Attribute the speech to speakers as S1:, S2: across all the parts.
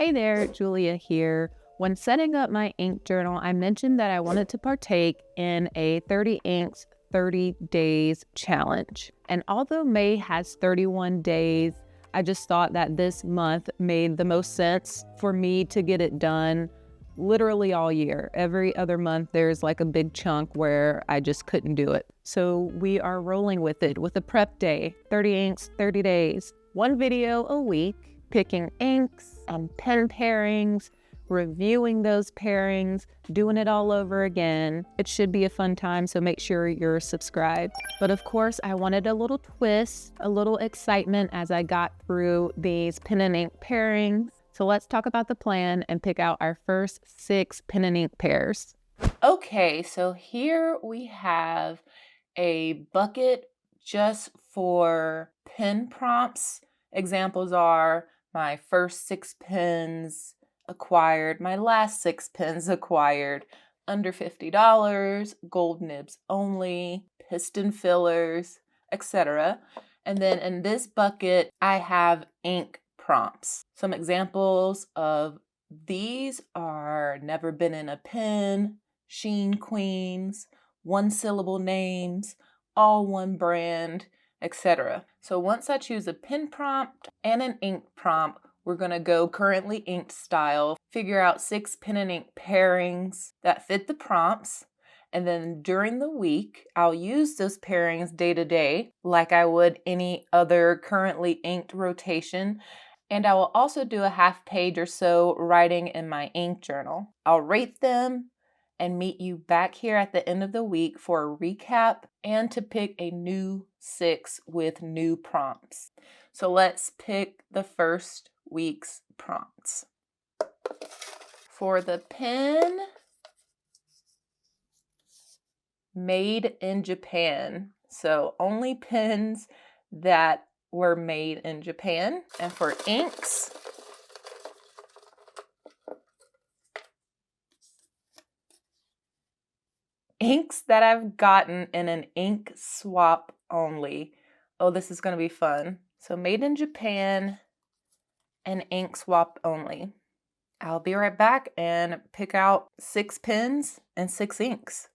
S1: Hey there, Julia here. When setting up my ink journal, I mentioned that I wanted to partake in a 30 inks, 30 days challenge. And although May has 31 days, I just thought that this month made the most sense for me to get it done literally all year. Every other month, there's like a big chunk where I just couldn't do it. So we are rolling with it with a prep day, 30 inks, 30 days, one video a week, picking inks and pen pairings, reviewing those pairings, doing it all over again. It should be a fun time, so make sure you're subscribed. But of course, I wanted a little twist, a little excitement as I got through these pen and ink pairings. So let's talk about the plan and pick out our first 6 pen and ink pairs. Okay, so here we have a bucket just for pen prompts. Examples are my first 6 pens acquired, my last 6 pens acquired, under $50, gold nibs only, piston fillers, etc. And then in this bucket, I have ink prompts. Some examples of these are never been in a pen, sheen queens, one syllable names, all one brand, etc. So once I choose a pen prompt and an ink prompt, we're going to go currently inked style, figure out 6 pen and ink pairings that fit the prompts, and then during the week, I'll use those pairings day to day like I would any other currently inked rotation. And I will also do a half page or so writing in my ink journal. I'll rate them and meet you back here at the end of the week for a recap and to pick a new 6 with new prompts. So let's pick the first week's prompts. For the pen, made in Japan. So only pens that were made in Japan. And for inks, inks that I've gotten in an ink swap only. Oh, this is going to be fun. So made in Japan and ink swap only. I'll be right back and pick out 6 pens and 6 inks.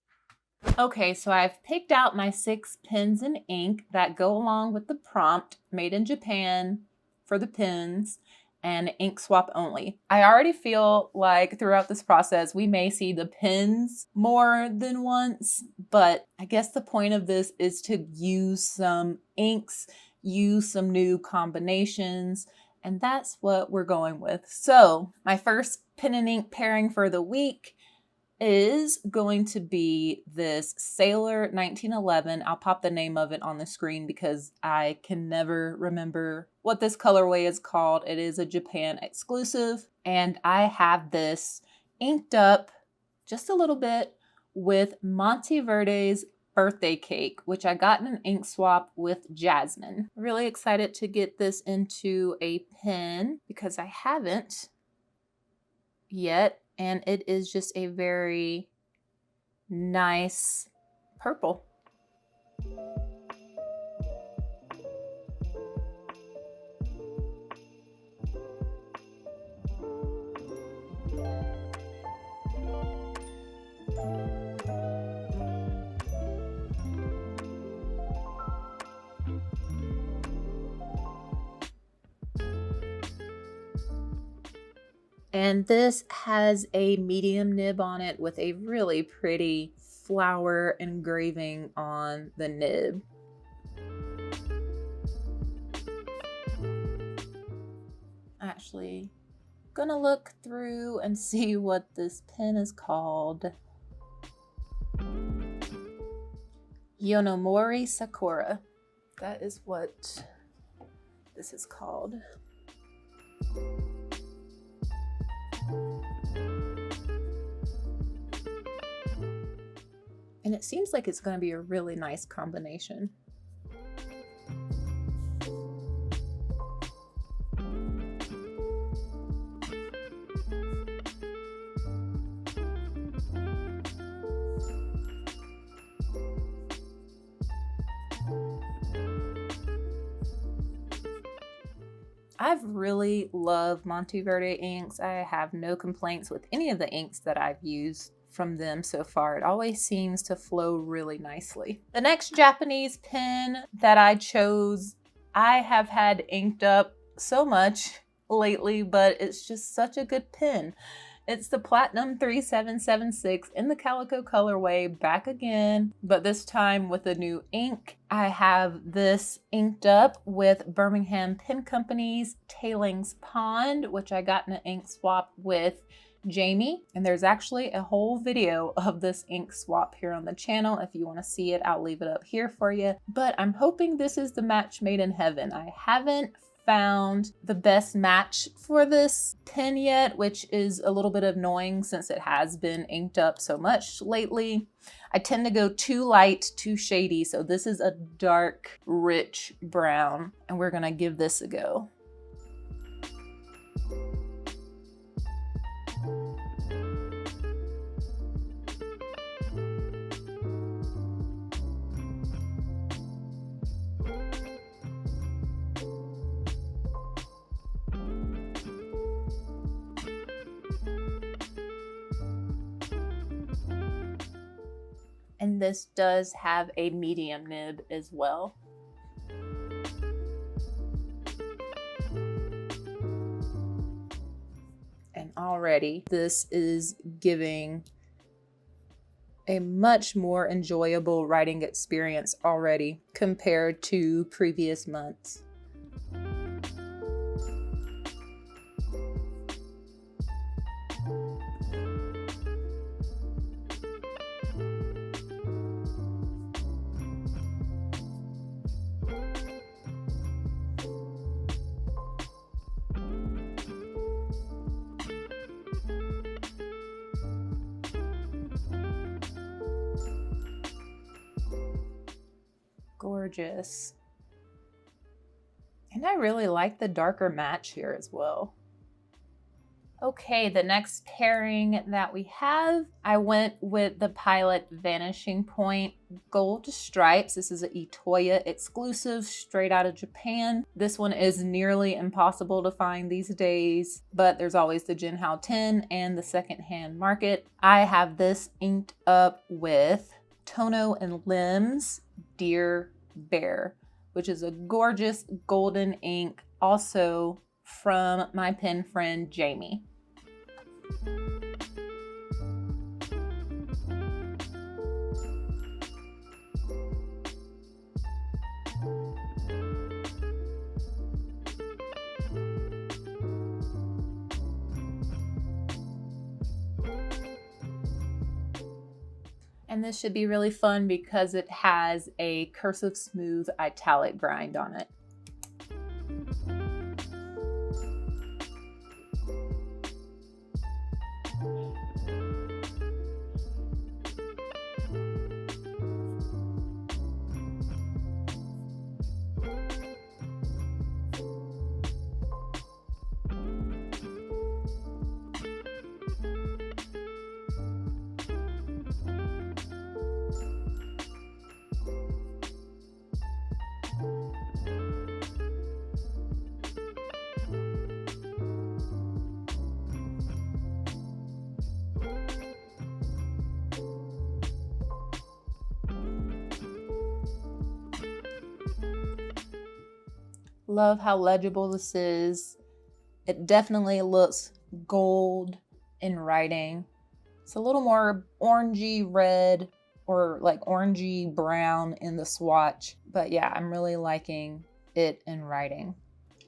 S1: Okay, so I've picked out my 6 pens and ink that go along with the prompt, made in Japan for the pens and ink swap only. I already feel like throughout this process, we may see the pens more than once, but I guess the point of this is to use some inks, use some new combinations, and that's what we're going with. So my first pen and ink pairing for the week is going to be this Sailor 1911. I'll pop the name of it on the screen because I can never remember what this colorway is called. It is a Japan exclusive, and I have this inked up just a little bit with Monteverde's birthday cake, which I got in an ink swap with Jasmine. Really excited to get this into a pen because I haven't yet. And it is just a very nice purple. And this has a medium nib on it with a really pretty flower engraving on the nib. Actually, gonna look through and see what this pen is called. Yonomori Sakura. That is what this is called. And it seems like it's going to be a really nice combination. I've really loved Monteverde inks. I have no complaints with any of the inks that I've used from them so far. It always seems to flow really nicely. The next Japanese pen that I chose, I have had inked up so much lately, but it's just such a good pen. It's the Platinum 3776 in the Calico colorway, back again, but this time with a new ink. I have this inked up with Birmingham Pen Company's Tailings Pond, which I got in an ink swap with Jamie, and there's actually a whole video of this ink swap here on the channel. If you want to see it, I'll leave it up here for you. But I'm hoping this is the match made in heaven. I haven't found the best match for this pen yet, which is a little bit annoying since it has been inked up so much lately. I tend to go too light, too shady, so this is a dark, rich brown, and we're gonna give this a go. And this does have a medium nib as well. And already this is giving a much more enjoyable writing experience already compared to previous months. Gorgeous. And I really like the darker match here as well. Okay, the next pairing that we have, I went with the Pilot Vanishing Point Gold Stripes. This is an Itoya exclusive straight out of Japan. This one is nearly impossible to find these days, but there's always the Jinhao 10 and the secondhand market. I have this inked up with Tono and Lim's Dear Bear, which is a gorgeous golden ink, also from my pen friend Jamie. And this should be really fun because it has a cursive smooth italic grind on it. Love how legible this is. It definitely looks gold in writing. It's a little more orangey red or like orangey brown in the swatch. But yeah, I'm really liking it in writing.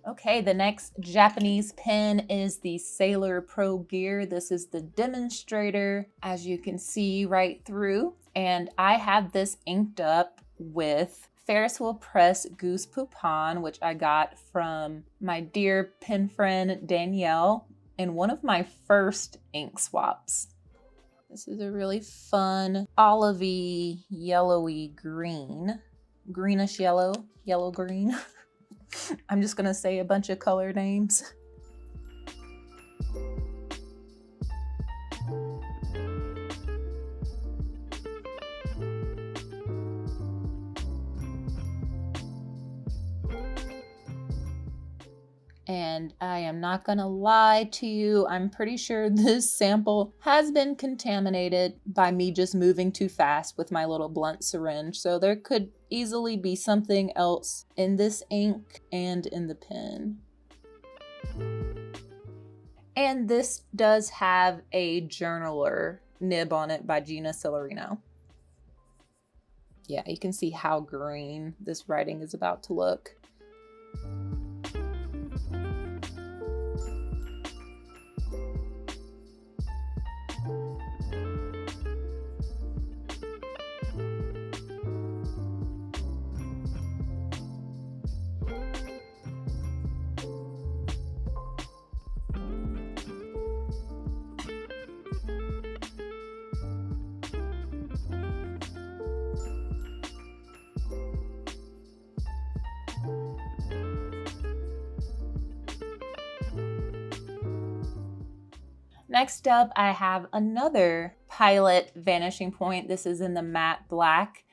S1: Okay, the next Japanese pen is the Sailor Pro Gear. This is the demonstrator, as you can see right through. And I have this inked up with Ferris Wheel Press Goose Poupon, which I got from my dear pen friend Danielle in one of my first ink swaps. This is a really fun olivey, yellowy green, greenish yellow, yellow green. I'm just gonna say a bunch of color names. And I am not gonna lie to you, I'm pretty sure this sample has been contaminated by me just moving too fast with my little blunt syringe. So there could easily be something else in this ink and in the pen. And this does have a journaler nib on it by Gina Celerino. Yeah, you can see how green this writing is about to look. Next up, I have another Pilot Vanishing Point. This is in the matte black.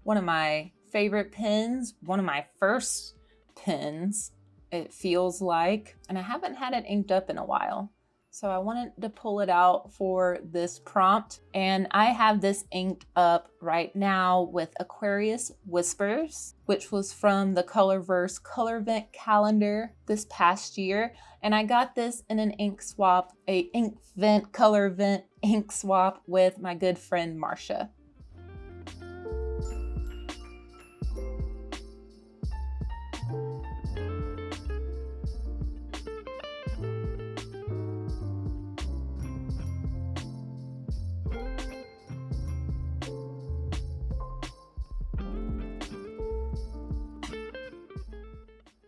S1: One of my favorite pens, one of my first pens, it feels like. And I haven't had it inked up in a while. So I wanted to pull it out for this prompt. And I have this inked up right now with Aquarius Whispers, which was from the Colorverse Color Vent calendar this past year. And I got this in an ink swap, a ink vent, color vent ink swap with my good friend Marcia.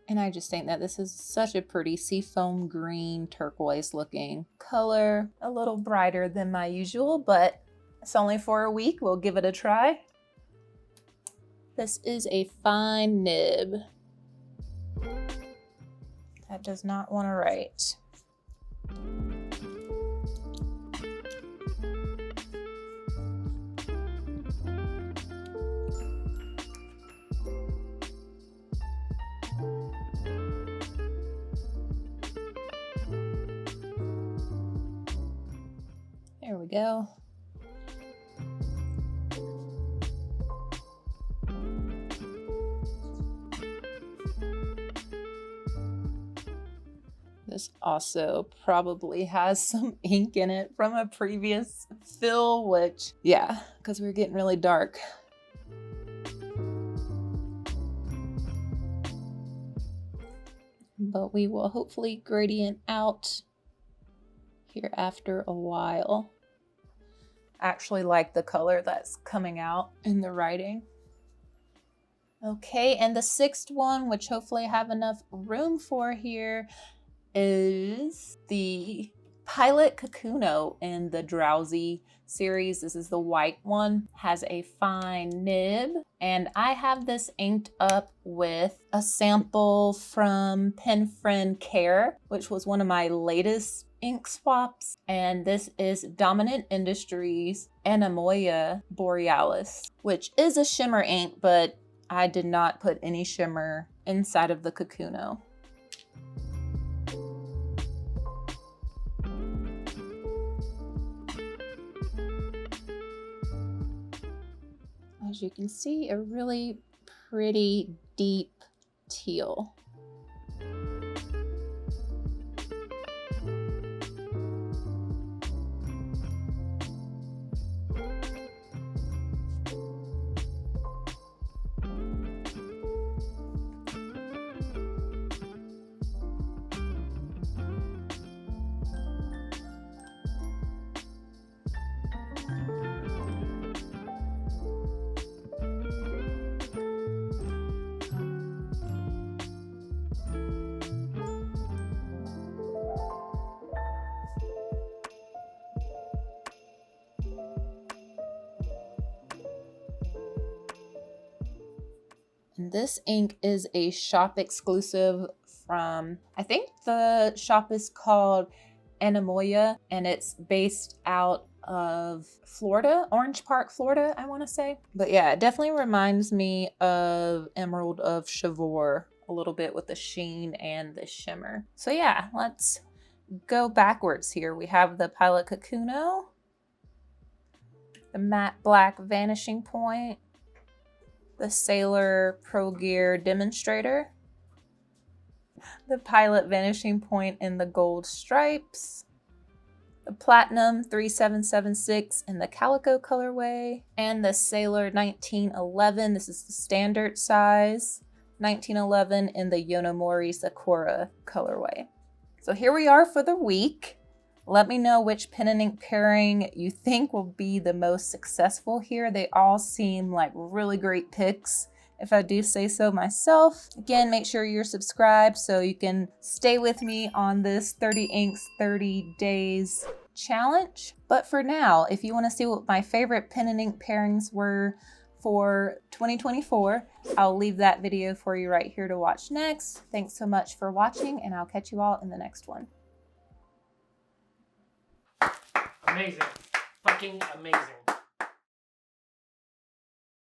S1: And I just think that this is such a pretty seafoam green turquoise looking color. A little brighter than my usual, but it's only for a week. We'll give it a try. This is a fine nib. That does not want to write. There we go. This also probably has some ink in it from a previous fill, which, yeah, because we're getting really dark. But we will hopefully gradient out here after a while. I actually like the color that's coming out in the writing. Okay, and the sixth one, which hopefully I have enough room for here, is the Pilot Kakuno in the Drowsy series. This is the white one, has a fine nib, and I have this inked up with a sample from Pen Friend Care, which was one of my latest ink swaps, and this is Dominant Industries Anamoya Borealis, which is a shimmer ink, but I did not put any shimmer inside of the Kakuno. As you can see, a really pretty deep teal. And this ink is a shop exclusive from, I think the shop is called Anamoya, and it's based out of Florida, Orange Park, Florida, I want to say. But yeah, it definitely reminds me of Emerald of Chivor
S2: a little bit with the sheen and the shimmer. So yeah, let's go backwards here. We have the Pilot Kakuno, the matte black Vanishing Point, the Sailor Pro Gear Demonstrator, the Pilot Vanishing Point in the gold stripes, the Platinum 3776 in the Calico colorway, and the Sailor 1911, this is the standard size, 1911 in the Yonomori Sakura colorway. So here we are for the week. Let me know which pen and ink pairing you think will be the most successful here. They all seem like really great picks, if I do say so myself. Again, make sure you're subscribed so you can stay with me on this 30 inks, 30 days challenge. But for now, if you want to see what my favorite pen and ink pairings were for 2024, I'll leave that video for you right here to watch next. Thanks so much for watching, and I'll catch you all in the next one.
S3: Amazing. Fucking amazing.